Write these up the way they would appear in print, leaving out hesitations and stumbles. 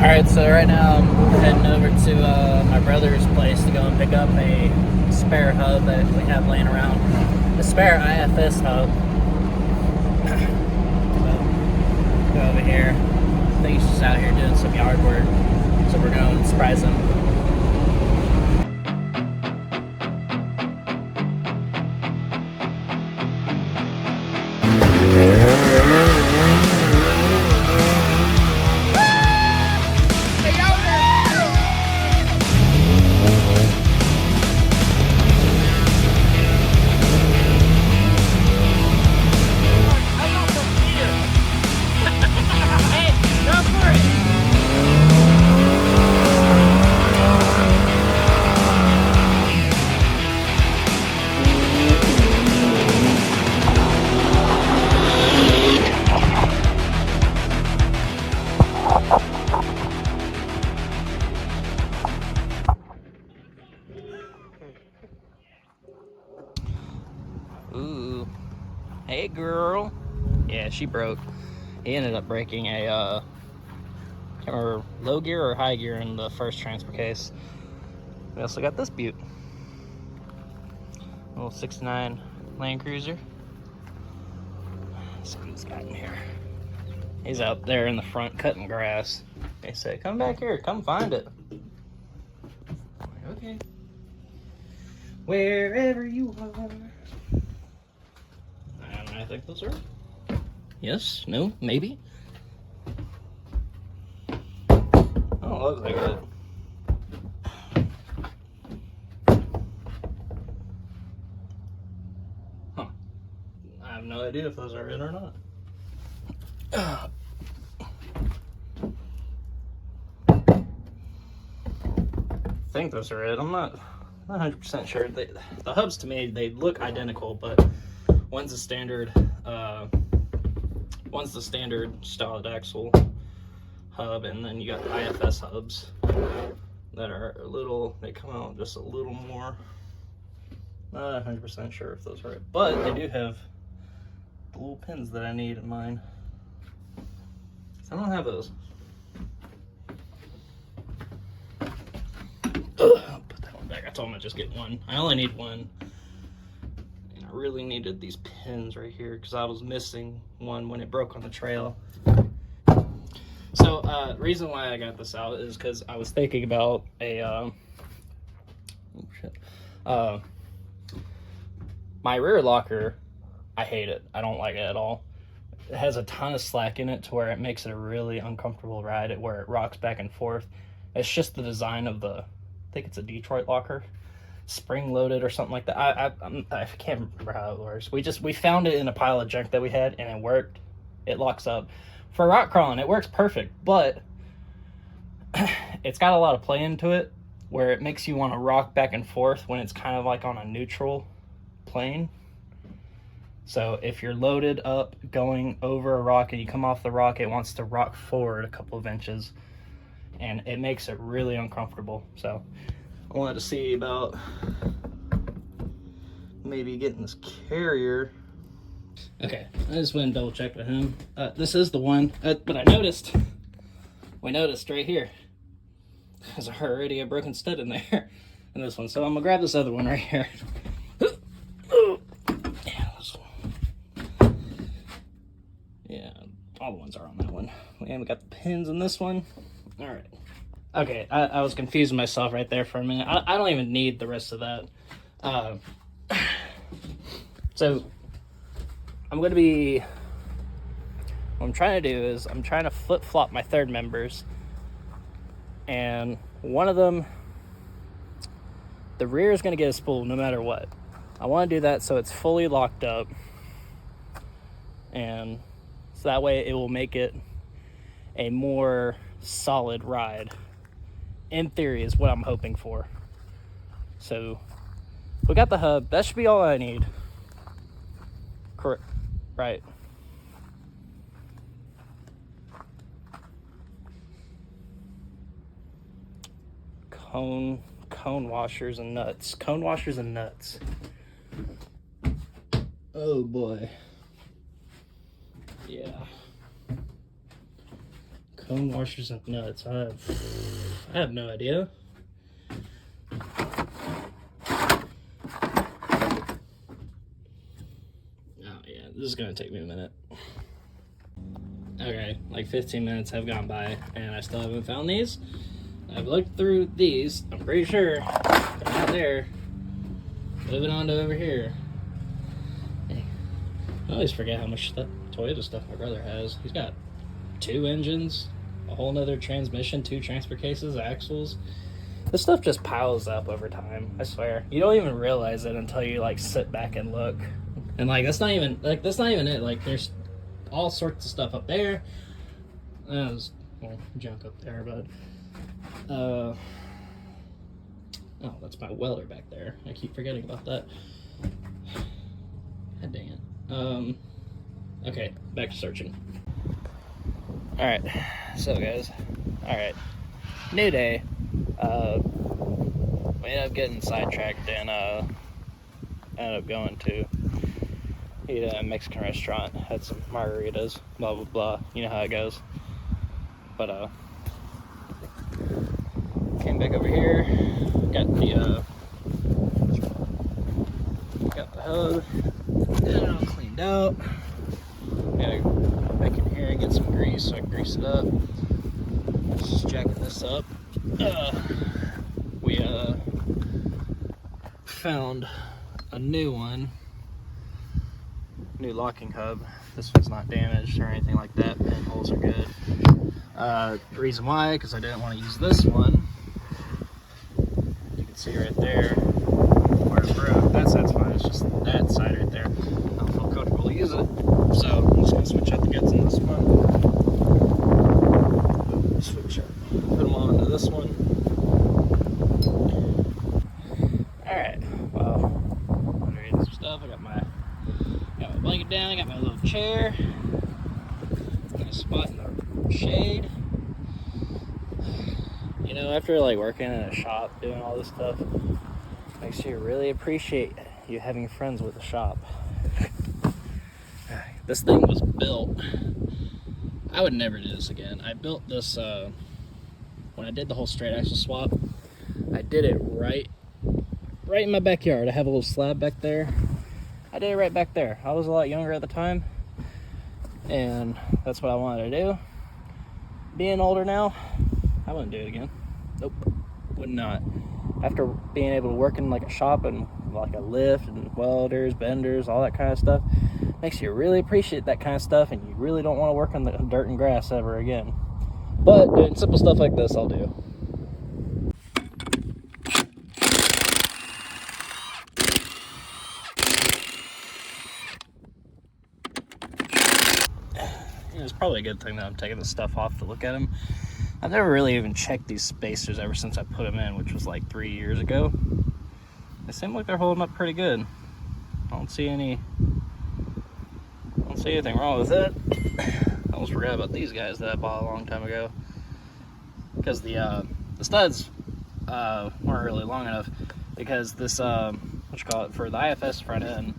Alright, so right now I'm heading over to my brother's place to go and pick up a spare hub that we have laying around. A spare IFS hub. Go over here. I think he's just out here doing some yard work. So we're going to surprise him. Ooh. Hey, girl. Yeah, she broke. He ended up breaking a, can't remember, low gear or high gear in the first transfer case. We also got this beaut. Little 69 Land Cruiser. Let's see what he's got in here. He's out there in the front cutting grass. They say, come back here, come find it. I'm like, okay. Wherever you are. And I think those are. Yes, no, maybe. Oh, looks like it. Huh. I have no idea if those are it or not. I think those are it. I'm not 100% sure. The hubs to me, they look identical, but one's a standard solid axle hub, and then you got the IFS hubs that are a little, they come out just a little more. Not 100% sure if those are it, but they do have the little pins that I need in mine. So I don't have those. I'll put that one back. I told him to just get one. I only need one. And I really needed these pins right here because I was missing one when it broke on the trail. So, reason why I got this out is because I was thinking about a, my rear locker. I hate it. I don't like it at all. It has a ton of slack in it to where it makes it a really uncomfortable ride where it rocks back and forth. It's just the design of the, I think it's a Detroit locker, spring loaded or something like that. I can't remember how it works. We found it in a pile of junk that we had, and it worked. It locks up. For rock crawling, it works perfect, but it's got a lot of play into it where it makes you want to rock back and forth when it's kind of like on a neutral plane. So if you're loaded up going over a rock and you come off the rock, it wants to rock forward a couple of inches, and it makes it really uncomfortable. So I wanted to see about maybe getting this carrier. Okay, I just went and double checked with him. This is the one, but we noticed right here, there's already a broken stud in there in this one. So I'm gonna grab this other one right here. Yeah, this one. Yeah, all the ones are on that one. And we got the pins in this one. All right. Okay, I was confusing myself right there for a minute. I don't even need the rest of that. So what I'm trying to do is I'm trying to flip-flop my third members, and one of them, the rear is going to get a spool no matter what. I want to do that so it's fully locked up, and so that way it will make it a more solid ride. In theory is what I'm hoping for. So we got the hub. That should be all I need. Correct. Right. Cone washers and nuts. Cone washers and nuts. Oh boy. Yeah. Cone washers and nuts. I have no idea. Oh yeah, this is gonna take me a minute. Okay, like 15 minutes have gone by and I still haven't found these. I've looked through these. I'm pretty sure they're not there. Moving on to over here. Hey, I always forget how much Toyota stuff my brother has. He's got 2 engines, a whole nother transmission, 2 transfer cases, axles. This stuff just piles up over time, I swear. You don't even realize it until you like sit back and look. And like that's not even it. Like there's all sorts of stuff up there. There's junk up there, but oh, that's my welder back there. I keep forgetting about that. God dang it. Okay, back to searching. Alright, so guys, alright, new day. We ended up getting sidetracked and ended up going to eat at a Mexican restaurant, had some margaritas, blah blah blah, you know how it goes. But came back over here, got the hub, got it all cleaned out. Gotta go back in here and get some grease so I can grease it up. Just jacking this up. We found a new one, new locking hub. This one's not damaged or anything like that. Pinholes are good. The reason why, because I didn't want to use this one. You can see right there where it broke. That side's fine. It's just that side right there. I don't feel comfortable using it, so I'm just gonna switch out the guts in this one. Switch out. Put them on into this one. Alright, well, I'm ready some stuff. I got my blanket down, I got my little chair. Got a spot in the shade. You know, after like working in a shop, doing all this stuff, makes you really appreciate you having friends with a shop. This thing was built. I would never do this again. I built this when I did the whole straight axle swap. I did it right in my backyard. I have a little slab back there. I did it right back there. I was a lot younger at the time, and that's what I wanted to do. Being older now, I wouldn't do it again. Nope, would not. After being able to work in like a shop and like a lift and welders, benders, all that kind of stuff, makes you really appreciate that kind of stuff, and you really don't want to work on the dirt and grass ever again. But doing simple stuff like this, I'll do. It's probably a good thing that I'm taking this stuff off to look at them. I've never really even checked these spacers ever since I put them in, which was like 3 years ago. They seem like they're holding up pretty good. I don't see anything wrong with it. I almost forgot about these guys that I bought a long time ago, because the studs weren't really long enough, because this for the IFS front end,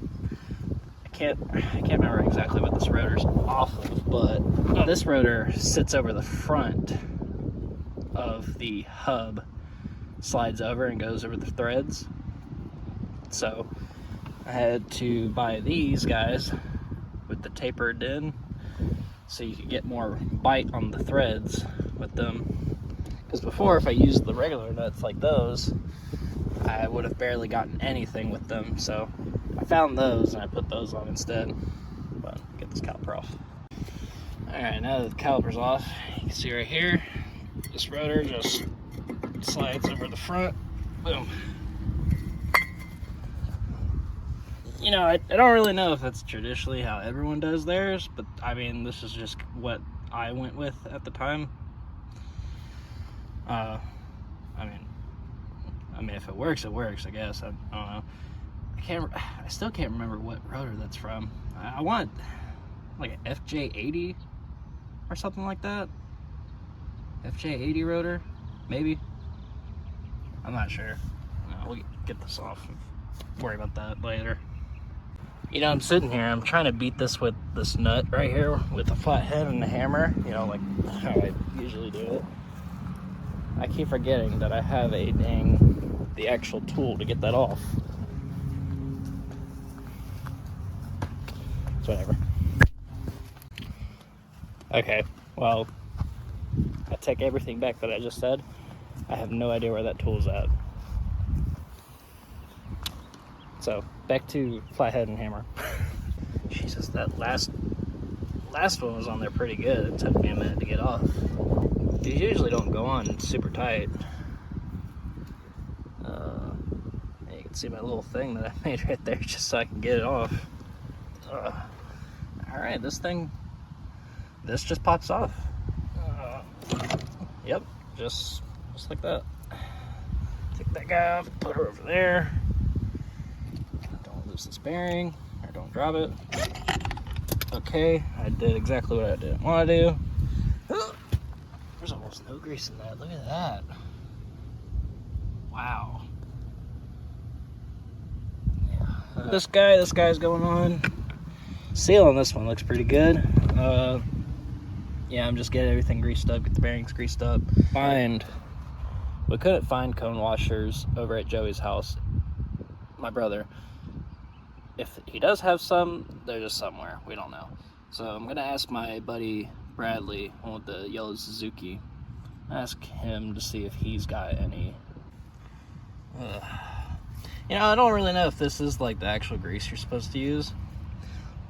I can't remember exactly what this rotor's off of, but this rotor sits over the front of the hub, slides over and goes over the threads. So I had to buy these guys with the tapered in, so you could get more bite on the threads with them. Because before, if I used the regular nuts like those, I would have barely gotten anything with them. So I found those and I put those on instead. But get this caliper off. Alright, now that the caliper's off, you can see right here, this rotor just slides over the front. Boom. You know, I don't really know if that's traditionally how everyone does theirs, but I mean, this is just what I went with at the time. I mean, if it works, it works, I guess. I don't know. I still can't remember what rotor that's from. I want like an FJ80 or something like that. FJ80 rotor, maybe. I'm not sure. No, we'll get this off and worry about that later. You know, I'm sitting here, I'm trying to beat this with this nut right here with a flat head and a hammer, you know, like how I usually do it. I keep forgetting that I have the actual tool to get that off. It's whatever. Okay, well, I take everything back that I just said. I have no idea where that tool's at. So, back to flathead and hammer. Jesus, that last one was on there pretty good. It took me a minute to get off. These usually don't go on super tight. You can see my little thing that I made right there just so I can get it off. Alright, this just pops off. Yep, just like that. Take that guy off, put her over there. Don't lose this bearing, or don't drop it. Okay, I did exactly what I didn't want to do. There's almost no grease in that. Look at that. Wow. Yeah. This guy's going on. Seal on this one looks pretty good. Yeah, I'm just getting everything greased up, get the bearings greased up. We couldn't find cone washers over at Joey's house. My brother. If he does have some, they're just somewhere. We don't know. So I'm gonna ask my buddy Bradley, one with the yellow Suzuki, ask him to see if he's got any. You know, I don't really know if this is like the actual grease you're supposed to use,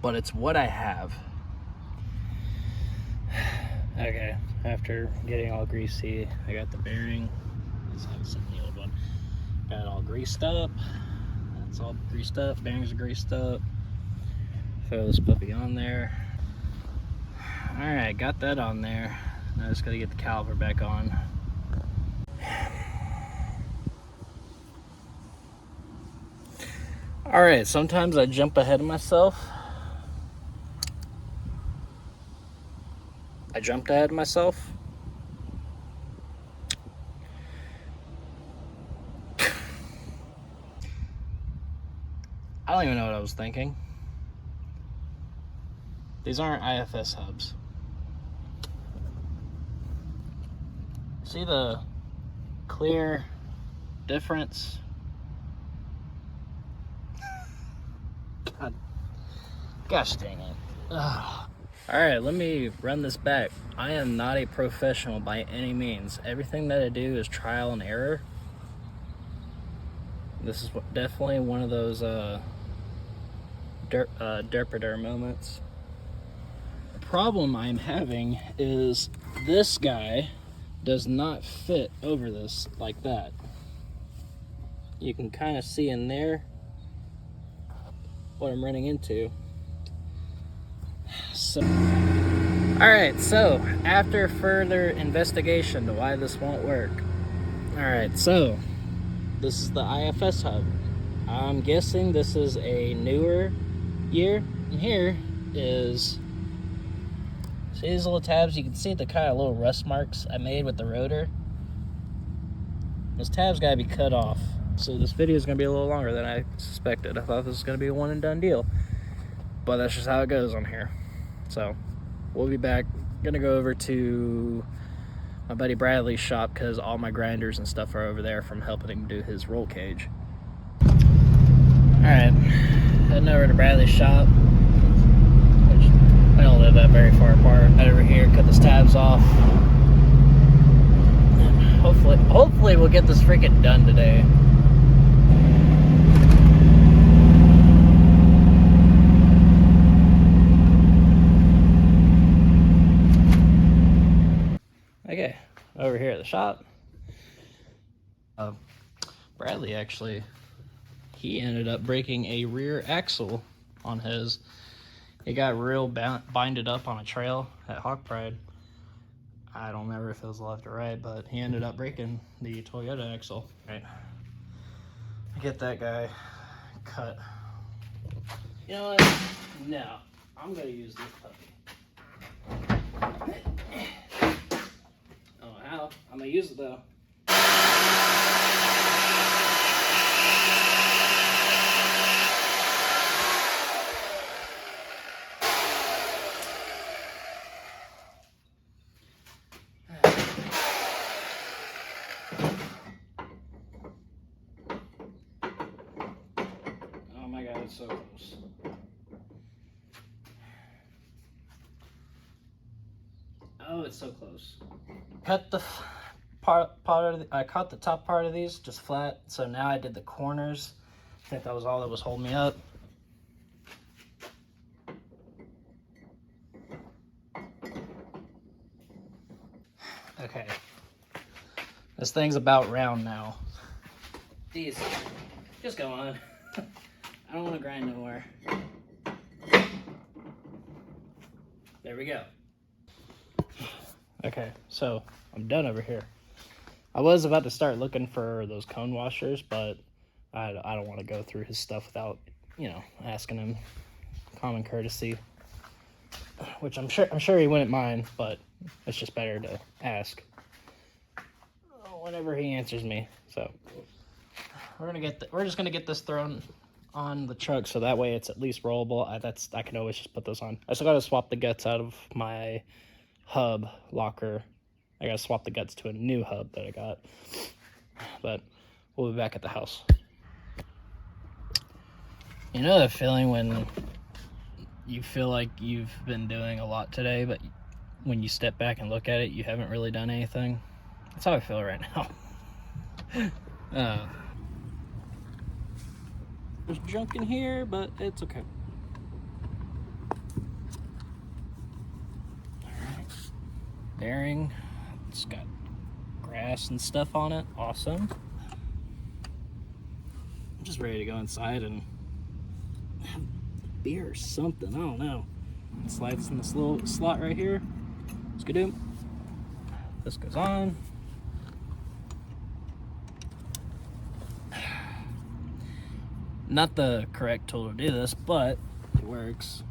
but it's what I have. Okay, after getting all greasy, I got the bearing. Let's have some the old one. Got it all greased up. That's all greased up. Bearings are greased up. Throw this puppy on there. Alright, got that on there. Now I just gotta get the caliper back on. Alright, sometimes I jump ahead of myself. I jumped ahead of myself. I don't even know what I was thinking. These aren't IFS hubs. See the clear difference? God, gosh dang it. Ugh. Alright, let me run this back. I am not a professional by any means. Everything that I do is trial and error. This is definitely one of those derpader moments. The problem I'm having is this guy does not fit over this like that. You can kind of see in there what I'm running into. So, alright, so after further investigation to why this won't work. Alright, so this is the IFS hub. I'm guessing this is a newer year. And here is, see these little tabs? You can see the kind of little rust marks I made with the rotor. Those tabs gotta be cut off. So this video is gonna be a little longer than I suspected. I thought this was gonna be a one and done deal. But that's just how it goes on here. So we'll be back. Gonna go over to my buddy Bradley's shop because all my grinders and stuff are over there from helping him do his roll cage. Alright, heading over to Bradley's shop, which we don't live that very far apart. Head over here, cut these tabs off. Hopefully we'll get this freaking done today. Okay, over here at the shop, Bradley actually, he ended up breaking a rear axle on his. It got real binded up on a trail at Hawk Pride. I don't remember if it was left or right, but he ended up breaking the Toyota axle. Right, get that guy cut. You know what? No, I'm gonna use this puppy. How? I'm gonna use it though. so close. Oh, it's so close. Cut the I caught the top part of these just flat, so now I did the corners. I think that was all that was holding me up. Okay, this thing's about round now. These, just go on. I don't want to grind no more. There we go. Okay, so I'm done over here. I was about to start looking for those cone washers, but I don't want to go through his stuff without, you know, asking him common courtesy, which I'm sure he wouldn't mind, but it's just better to ask whenever he answers me. So we're just gonna get this thrown on the truck, so that way it's at least rollable. I can always just put those on. I still gotta swap the guts out of my hub locker. I gotta swap the guts to a new hub that I got, but we'll be back at the house. You know that feeling when you feel like you've been doing a lot today, but when you step back and look at it, you haven't really done anything? That's how I feel right now. There's junk in here, but it's okay. Alright. Bearing. It's got grass and stuff on it. Awesome. I'm just ready to go inside and have beer or something. I don't know. It slides in this little slot right here. Skidoo. This goes on. Not the correct tool to do this, but it works.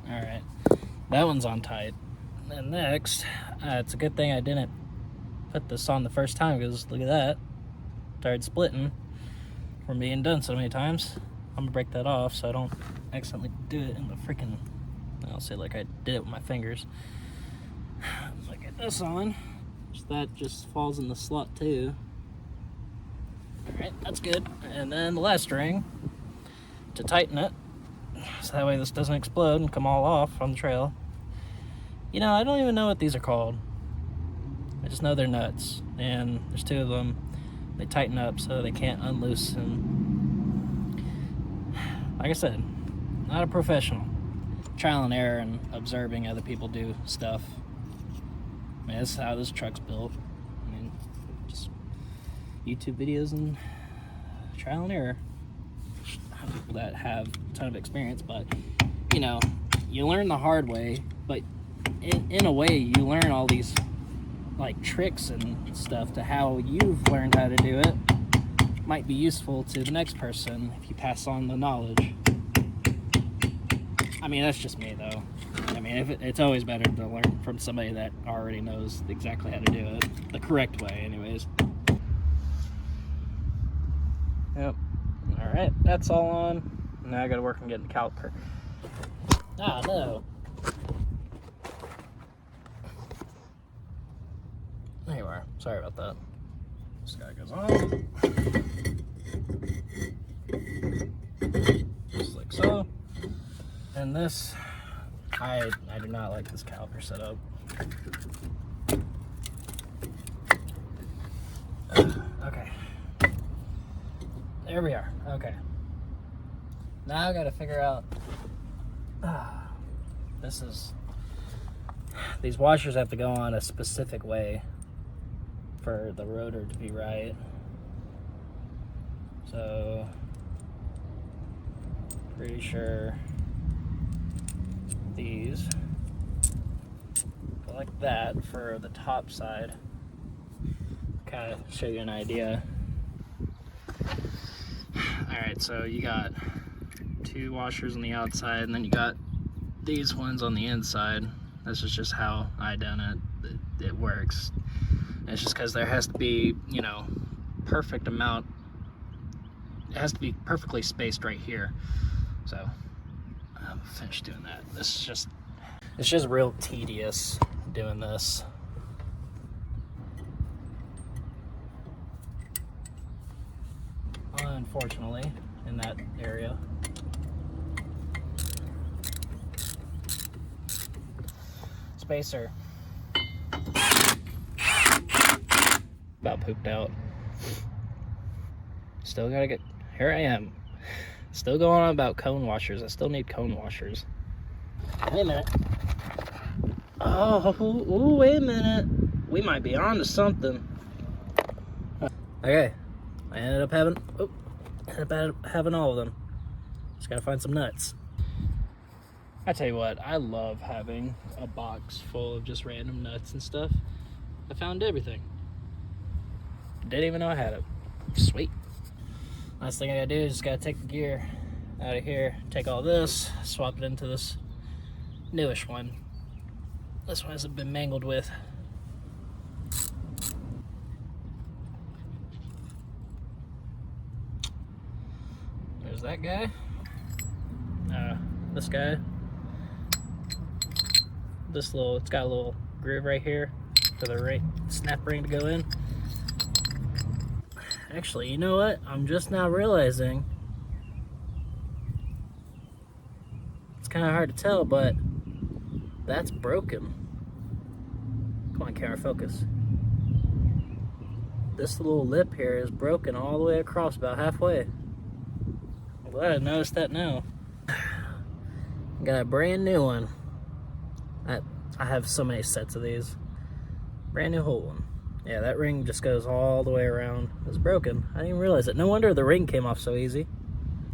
Alright, that one's on tight. And next, it's a good thing I didn't put this on the first time, because look at that. Started splitting from being done so many times. I'm gonna break that off so I don't accidentally do it in the freaking, I'll say like I did it with my fingers. So I get this on. That just falls in the slot too. Alright, that's good. And then the last ring to tighten it, so that way this doesn't explode and come all off on the trail. You know, I don't even know what these are called. I just know they're nuts, and there's two of them. They tighten up so they can't unloosen. Like I said, not a professional. Trial and error and observing other people do stuff. I mean, that's how this truck's built. I mean, just YouTube videos and trial and error. People that have a ton of experience, but you know, you learn the hard way. But in a way, you learn all these like tricks and stuff to how you've learned how to do it. Might be useful to the next person if you pass on the knowledge. I mean, that's just me though. I mean, it's always better to learn from somebody that already knows exactly how to do it. The correct way, anyways. Yep. Alright, that's all on. Now I gotta work on getting the caliper. Ah, no. There you are. Sorry about that. This guy goes on. Just like so. And this, I do not like this caliper setup. Okay. There we are. Okay. Now I gotta figure out. These washers have to go on a specific way for the rotor to be right. So, pretty sure these go like that for the top side. Kind of show you an idea. Alright, so you got two washers on the outside, and then you got these ones on the inside. This is just how I done it. It works. It's just because there has to be, you know, perfect amount. It has to be perfectly spaced right here. So I'm finished doing that. It's just real tedious doing this. unfortunately, in that area. Spacer. About pooped out. Still gotta get, here I am. Still going on about cone washers. I still need cone washers. Wait a minute. Oh, ooh, wait a minute. We might be on to something. Okay, I ended up having all of them. Just gotta find some nuts. I tell you what, I love having a box full of just random nuts and stuff. I found everything. Didn't even know I had it. Sweet. Last thing I gotta do is just gotta take the gear out of here, take all this, swap it into this newish one. This one hasn't been mangled with. There's that guy. This guy. This little, it's got a little groove right here for the snap ring to go in. Actually, you know what? I'm just now realizing it's kind of hard to tell, but that's broken. Come on, camera, focus. This little lip here is broken all the way across, about halfway. I'm glad I noticed that now. Got a brand new one. I have so many sets of these. Brand new whole one. Yeah, that ring just goes all the way around. It's broken. I didn't even realize it. No wonder the ring came off so easy.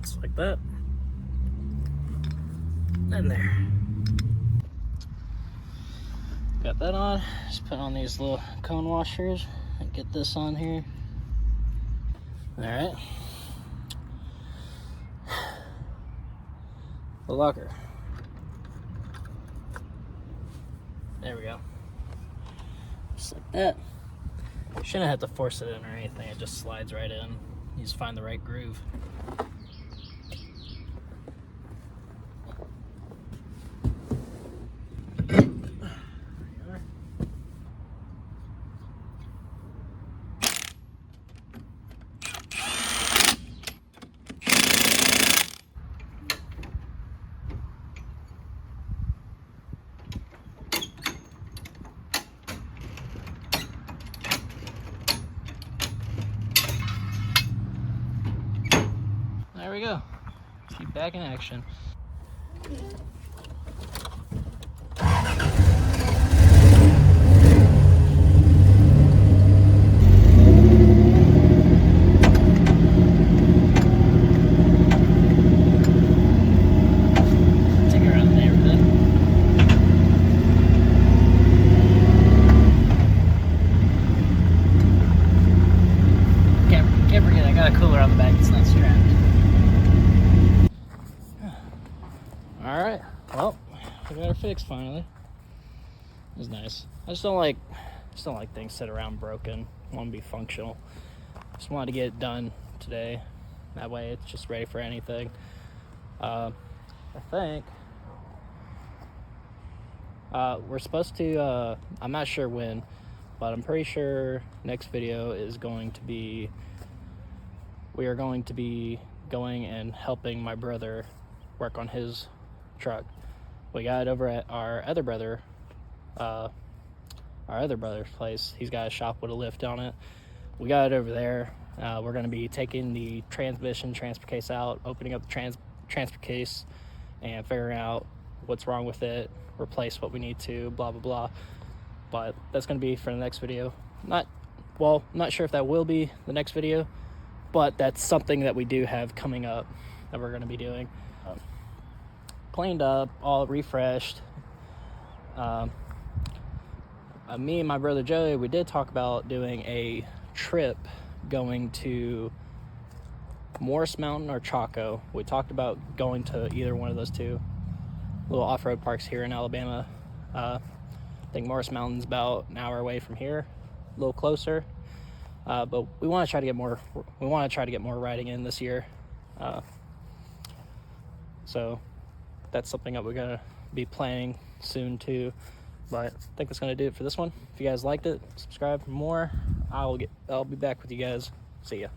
Just like that. And there. Got that on. Just put on these little cone washers and get this on here. Alright. The locker. There we go. Just like that. Shouldn't have to force it in or anything. It just slides right in. You just find the right groove. There we go. Keep back in action. Take it around the neighborhood. Can't forget I got a cooler on the back. It's not strapped. Alright, well, we got her fixed finally. It was nice. I just don't like things sit around broken. I want to be functional. Just wanted to get it done today. That way it's just ready for anything. I think we're supposed to, I'm not sure when, but I'm pretty sure next video is going to be, we are going to be going and helping my brother work on his truck. We got it over at our other brother's place. He's got a shop with a lift on it. We got it over there. We're going to be taking the transfer case out, opening up the transfer case, and figuring out what's wrong with it, replace what we need to, blah blah blah. But that's going to be for the next video. I'm not sure if that will be the next video, but that's something that we do have coming up that we're going to be doing. Cleaned up, all refreshed. Me and my brother Joey, we did talk about doing a trip going to Morris Mountain or Chaco. We talked about going to either one of those two little off-road parks here in Alabama. I think Morris Mountain's about an hour away from here, a little closer. But we want to try to get more. We want to try to get more riding in this year. So that's something that we're gonna be planning soon too. But I think that's gonna do it for this one. If you guys liked it, subscribe for more. I'll be back with you guys. See ya.